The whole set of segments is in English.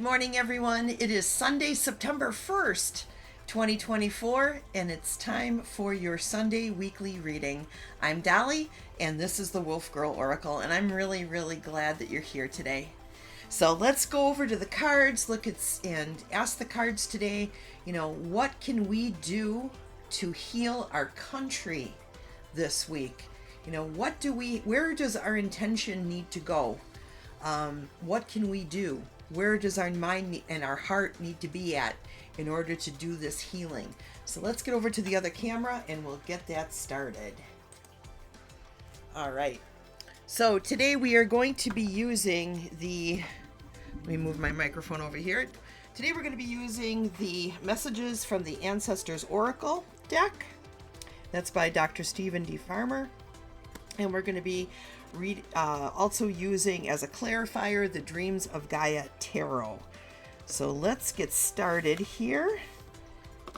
morning, everyone. It is Sunday, September 1st, 2024, and it's time for your Sunday weekly reading. I'm Dolly, and this is the Wolf Girl Oracle, and I'm really, really glad that you're here today. So let's go over to the cards, look at and ask the cards today, what can we do to heal our country this week? Where does our intention need to go? What can we do? Where does our mind and our heart need to be at in order to do this healing? So let's get over to the other camera and we'll get that started. All right. So today we are going to be using let me move my microphone over here. Today we're going to be using the messages from the Ancestors Oracle deck. That's by Dr. Stephen D. Farmer. And we're going to be also using as a clarifier the Dreams of Gaia Tarot. So let's get started here.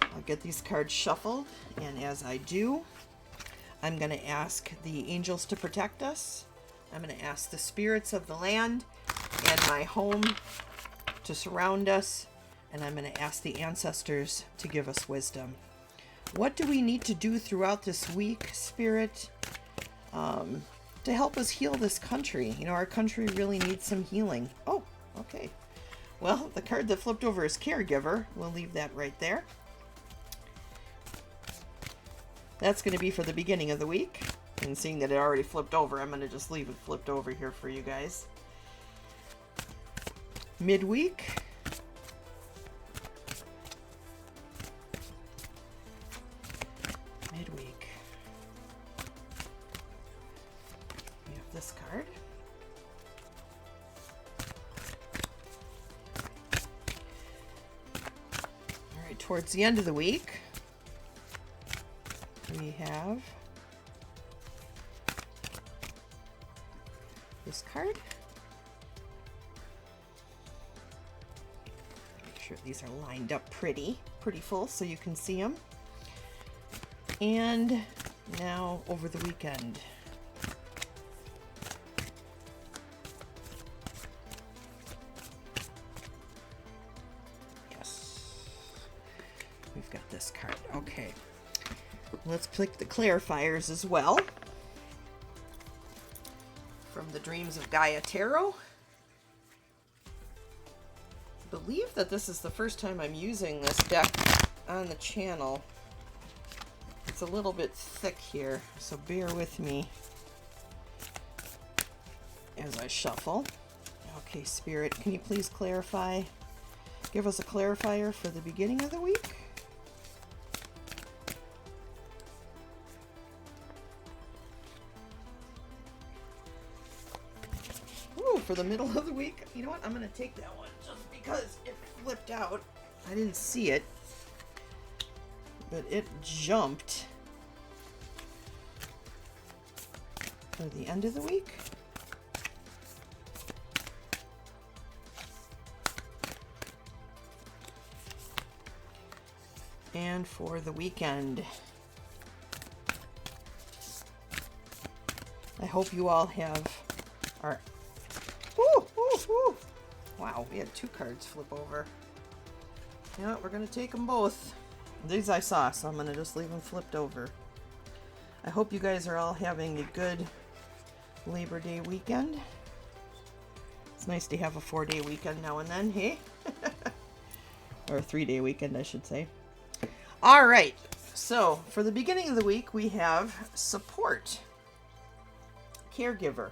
I'll get these cards shuffled, and as I do, I'm going to ask the angels to protect us. I'm going to ask the spirits of the land and my home to surround us, and I'm going to ask the ancestors to give us wisdom. What do we need to do throughout this week, Spirit, to help us heal this country? Our country really needs some healing. Oh, okay. Well, the card that flipped over is Caregiver. We'll leave that right there. That's going to be for the beginning of the week. And seeing that it already flipped over, I'm going to just leave it flipped over here for you guys. Midweek. This card. All right, towards the end of the week, we have this card. Make sure these are lined up pretty full so you can see them. And now over the weekend. We've got this card. Okay. Let's pick the clarifiers as well. From the Dreams of Gaia Tarot. I believe that this is the first time I'm using this deck on the channel. It's a little bit thick here, so bear with me as I shuffle. Okay, Spirit, can you please clarify? Give us a clarifier for the beginning of the week. For the middle of the week. You know what? I'm going to take that one just because it flipped out. I didn't see it, but it jumped for the end of the week. And for the weekend. I hope you all have our Wow, we had two cards flip over. Yeah, we're going to take them both. These I saw, so I'm going to just leave them flipped over. I hope you guys are all having a good Labor Day weekend. It's nice to have a 4-day weekend now and then, hey? Or a 3-day weekend, I should say. All right, so for the beginning of the week, we have support, caregiver.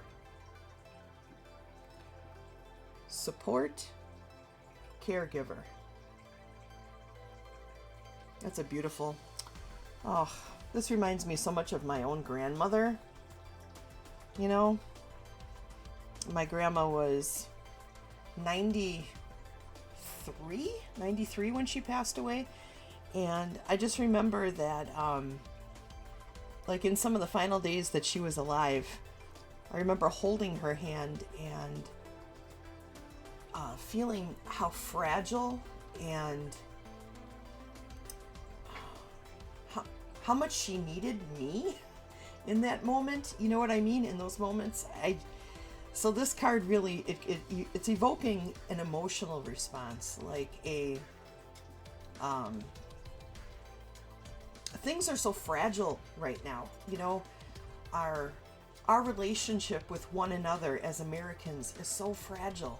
Support, caregiver. That's a beautiful. Oh, this reminds me so much of my own grandmother. My grandma was 93 when she passed away. And I just remember that, like in some of the final days that she was alive, I remember holding her hand and feeling how fragile and how much she needed me in that moment. You know what I mean? In those moments, So this card really, it's evoking an emotional response, like things are so fragile right now. You know, our relationship with one another as Americans is so fragile.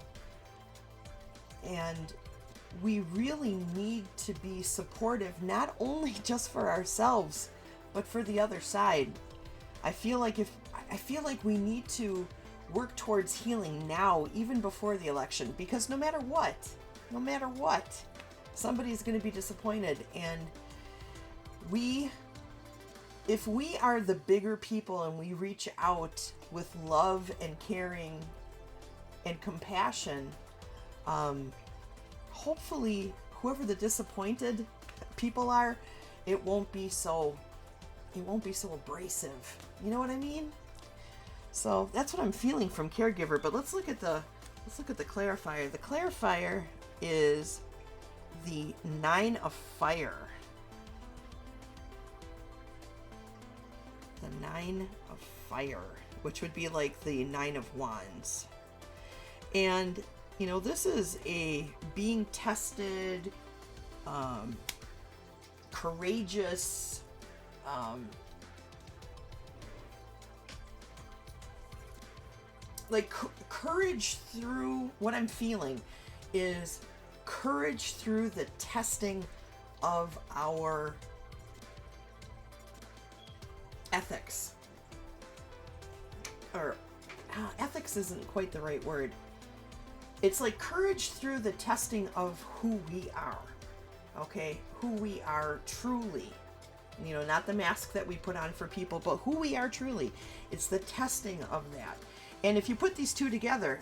And we really need to be supportive, not only just for ourselves, but for the other side. I feel like we need to work towards healing now, even before the election, because no matter what, somebody's going to be disappointed. And if we are the bigger people and we reach out with love and caring and compassion, hopefully whoever the disappointed people are, it won't be so abrasive. You know what I mean? So that's what I'm feeling from caregiver. But let's look at the clarifier. The clarifier is the 9 of Fire. The 9 of Fire, which would be like the 9 of Wands. And you know, this is a being tested, courageous, like courage through, what I'm feeling is courage through the testing of our ethics. Or ethics isn't quite the right word. It's like courage through the testing of who we are. Okay? Who we are truly. You know, not the mask that we put on for people, but who we are truly. It's the testing of that. And if you put these two together,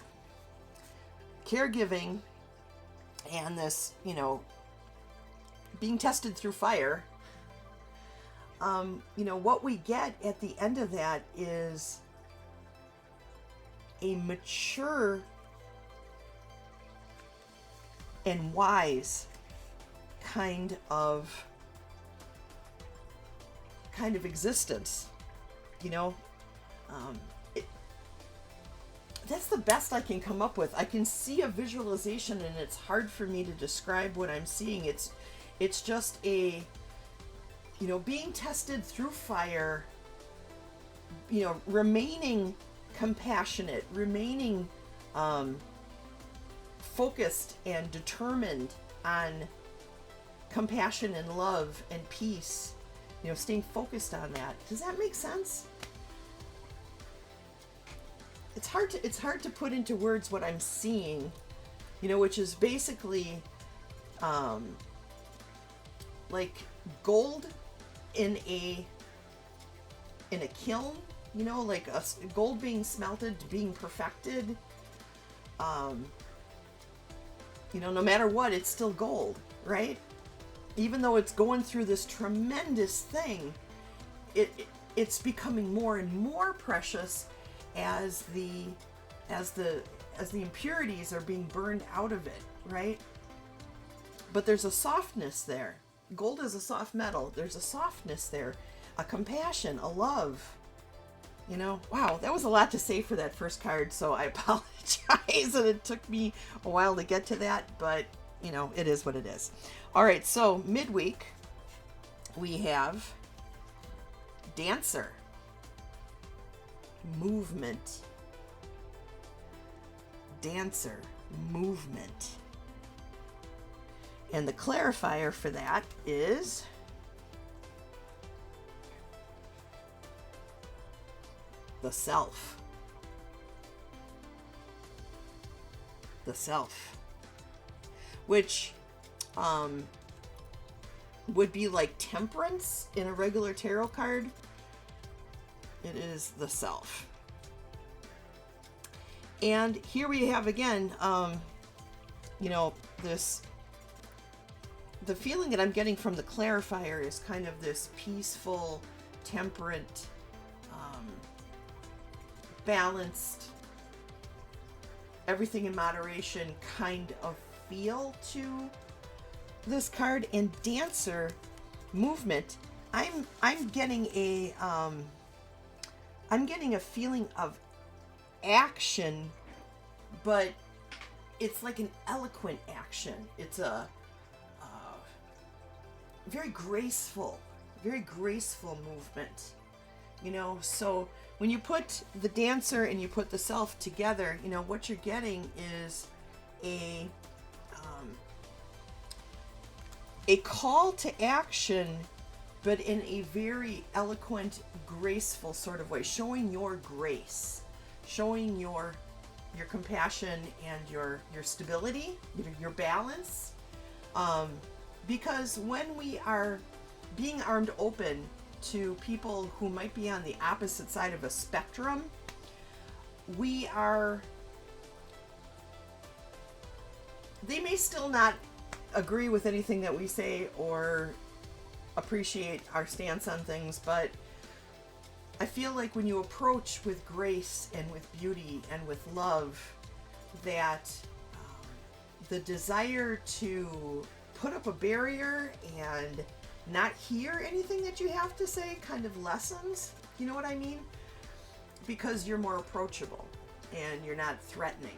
caregiving and this, you know, being tested through fire, you know, what we get at the end of that is a mature and wise kind of existence, you know. That's the best I can come up with. I can see a visualization, and it's hard for me to describe what I'm seeing. It's just a, you know, being tested through fire, you know, remaining compassionate, remaining focused and determined on compassion and love and peace, you know, staying focused on that. Does that make sense? It's hard to put into words what I'm seeing, you know, which is basically like gold in a kiln, you know, like gold being smelted, being perfected. You know, no matter what, it's still gold, right? Even though it's going through this tremendous thing, it's becoming more and more precious as the impurities are being burned out of it, right? But there's a softness there. Gold is a soft metal. There's a softness there, a compassion, a love. You know, wow, that was a lot to say for that first card, so I apologize that it took me a while to get to that, but, you know, it is what it is. All right, so midweek, we have Dancer. Movement. Dancer. Movement. And the clarifier for that is the self. The self. Which would be like temperance in a regular tarot card. It is the self. And here we have again, you know, the feeling that I'm getting from the clarifier is kind of this peaceful, temperate, balanced, everything in moderation kind of feel to this card. And Dancer, movement, I'm getting a feeling of action, but it's like an eloquent action. It's a very graceful movement. So when you put the dancer and you put the self together, what you're getting is a call to action, but in a very eloquent, graceful sort of way, showing your grace, showing your compassion and your stability, your balance. Because when we are being armed open to people who might be on the opposite side of a spectrum, they may still not agree with anything that we say or appreciate our stance on things, but I feel like when you approach with grace and with beauty and with love, that the desire to put up a barrier and not hear anything that you have to say kind of lessens. You know what I mean? Because you're more approachable and you're not threatening.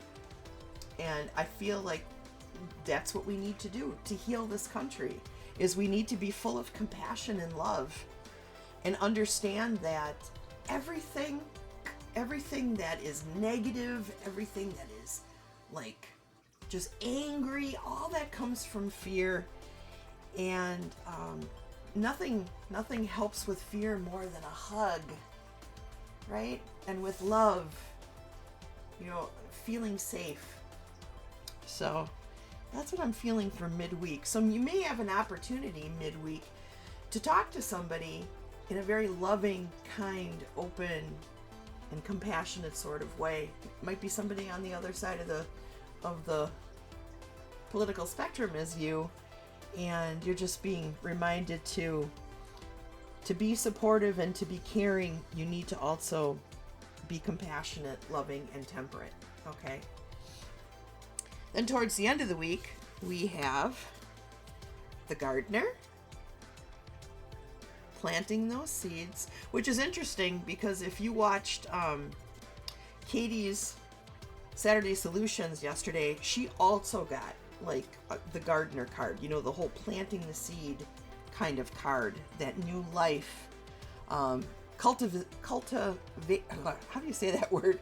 And I feel like that's what we need to do to heal this country, is we need to be full of compassion and love and understand that everything that is negative, everything that is like just angry, all that comes from fear. And nothing helps with fear more than a hug, right? And with love, feeling safe. So that's what I'm feeling for midweek. So you may have an opportunity midweek to talk to somebody in a very loving, kind, open, and compassionate sort of way. It might be somebody on the other side of the political spectrum as you, and you're just being reminded to be supportive and to be caring. You need to also be compassionate, loving, and temperate. Okay? Then towards the end of the week, we have the gardener planting those seeds, which is interesting because if you watched Katie's Saturday Solutions yesterday, she also got the gardener card, the whole planting the seed kind of card, that new life, how do you say that word?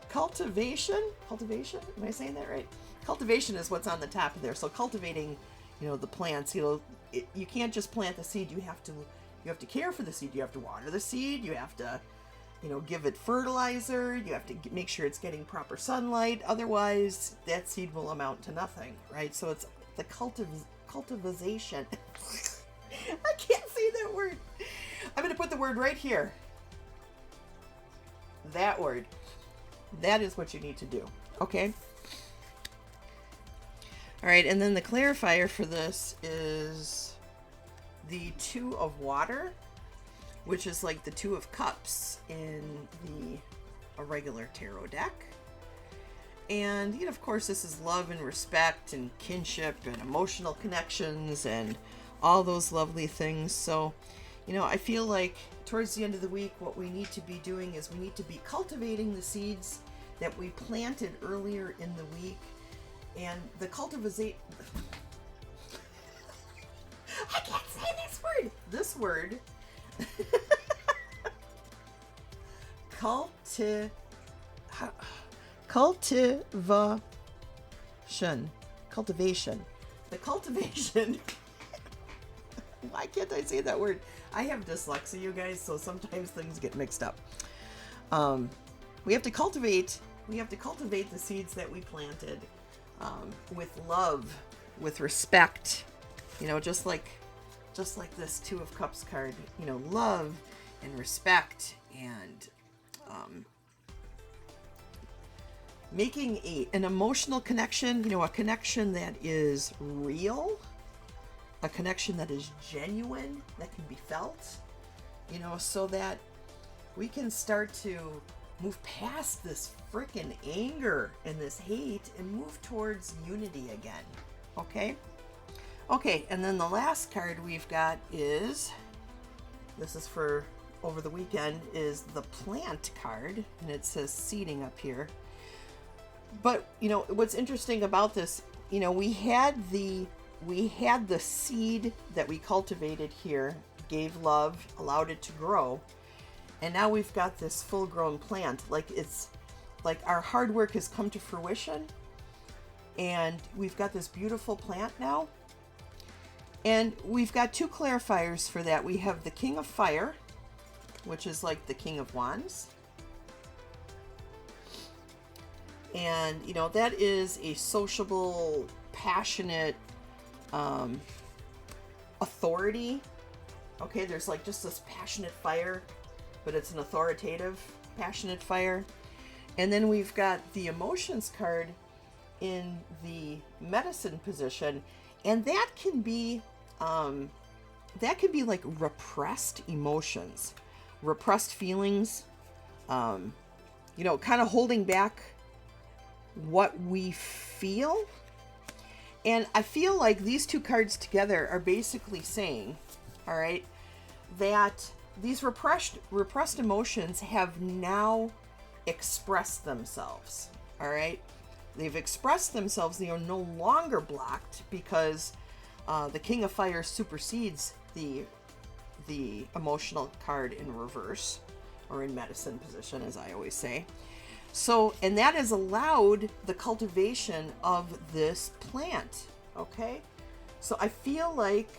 Cultivation? Am I saying that right? Cultivation is what's on the top of there. So cultivating, the plants, you can't just plant the seed. You have to care for the seed. You have to water the seed. You have to, give it fertilizer. You have to make sure it's getting proper sunlight. Otherwise, that seed will amount to nothing, right? So it's the cultivation. I can't say that word. I'm going to put the word right here. That word. That is what you need to do. Okay? All right, and then the clarifier for this is the Two of Water, which is like the Two of Cups in a regular tarot deck. And, of course, this is love and respect and kinship and emotional connections and all those lovely things. So, I feel like towards the end of the week, what we need to be doing is we need to be cultivating the seeds that we planted earlier in the week. And the cultivation... I can't say this word. Cultivation. The cultivation. Why can't I say that word? I have dyslexia, you guys, so sometimes things get mixed up. We have to cultivate the seeds that we planted, with love, with respect, just like this Two of Cups card, love and respect, and making an emotional connection, a connection that is real, a connection that is genuine, that can be felt, so that we can start to move past this freaking anger and this hate and move towards unity again. Okay, and then the last card we've got is, this is for over the weekend is the plant card, and it says seeding up here. But you know what's interesting about this, you know, we had the seed that we cultivated here, gave love, allowed it to grow, and now we've got this full-grown plant. Like, it's like our hard work has come to fruition, and we've got this beautiful plant now. And we've got two clarifiers for that. We have the King of Fire, which is like the King of Wands. And, you know, that is a sociable, passionate authority. Okay, there's like just this passionate fire, but it's an authoritative, passionate fire. And then we've got the Emotions card in the Medicine position. And that can be like repressed emotions, repressed feelings, you know, kind of holding back what we feel. And I feel like these two cards together are basically saying, all right, that these repressed emotions have now expressed themselves. All right. They've expressed themselves. They are no longer blocked because the King of Fire supersedes the emotional card in reverse, or in Medicine position, as I always say. So, and that has allowed the cultivation of this plant. Okay. So I feel like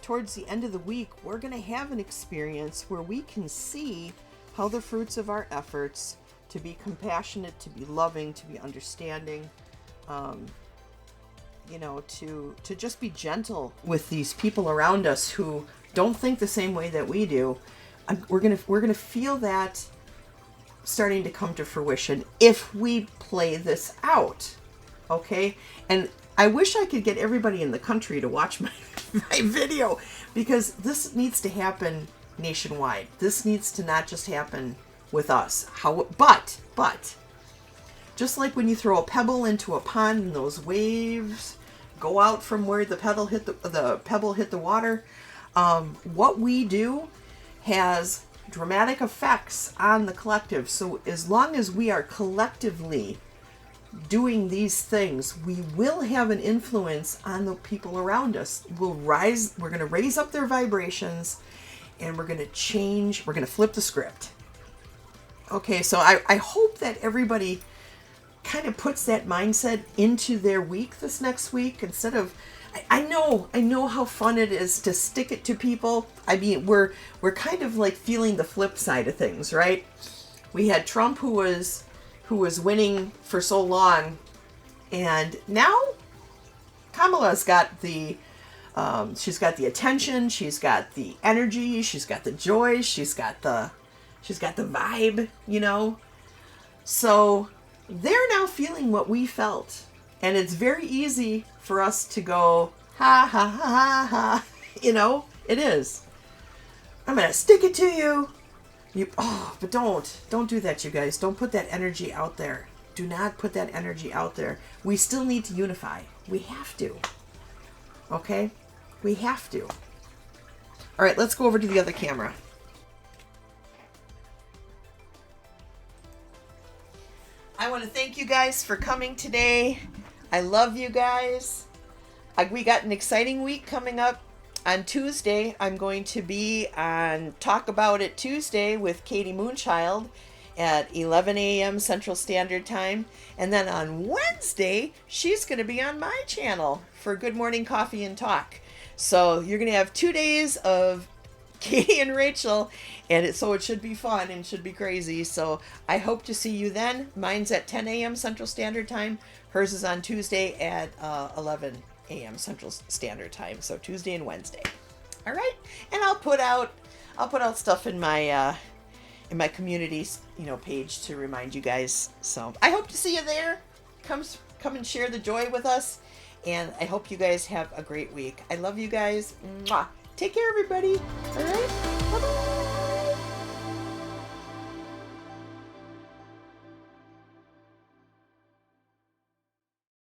towards the end of the week, we're going to have an experience where we can see how the fruits of our efforts to be compassionate, to be loving, to be understanding, you know, to just be gentle with these people around us who don't think the same way that we do. We're gonna feel that starting to come to fruition if we play this out, okay? And I wish I could get everybody in the country to watch my video, because this needs to happen nationwide. This needs to not just happen with us. But just like when you throw a pebble into a pond and those waves go out from where the pebble hit the water, what we do has dramatic effects on the collective. So as long as we are collectively doing these things, we will have an influence on the people around us. We're going to raise up their vibrations, and we're going to change. We're going to flip the script. Okay, so I hope that everybody kind of puts that mindset into their week this next week, instead of, I know how fun it is to stick it to people. I mean, we're kind of like feeling the flip side of things, right? We had Trump who was winning for so long, and now Kamala's got she's got the attention, she's got the energy, she's got the joy, she's got the vibe, you know. So they're now feeling what we felt. And it's very easy for us to go, ha, ha, ha, ha, ha. You know, it is. I'm going to stick it to you. But don't do that, you guys. Don't put that energy out there. Do not put that energy out there. We still need to unify. We have to. Okay? We have to. All right, let's go over to the other camera. I want to thank you guys for coming today. I love you guys. We got an exciting week coming up. On Tuesday, I'm going to be on Talk About It Tuesday with Katie Moonchild at 11 a.m. Central Standard Time. And then on Wednesday, she's going to be on my channel for Good Morning Coffee and Talk. So you're going to have 2 days of Katie and Rachel, and it should be fun and should be crazy. So I hope to see you then. Mine's at 10 a.m. Central Standard Time. Hers is on Tuesday at 11 a.m. Central Standard Time. So Tuesday and Wednesday. All right, and I'll put out stuff in my community, page to remind you guys. So I hope to see you there. Come and share the joy with us, and I hope you guys have a great week. I love you guys. Mwah. Take care, everybody. All right. Bye-bye.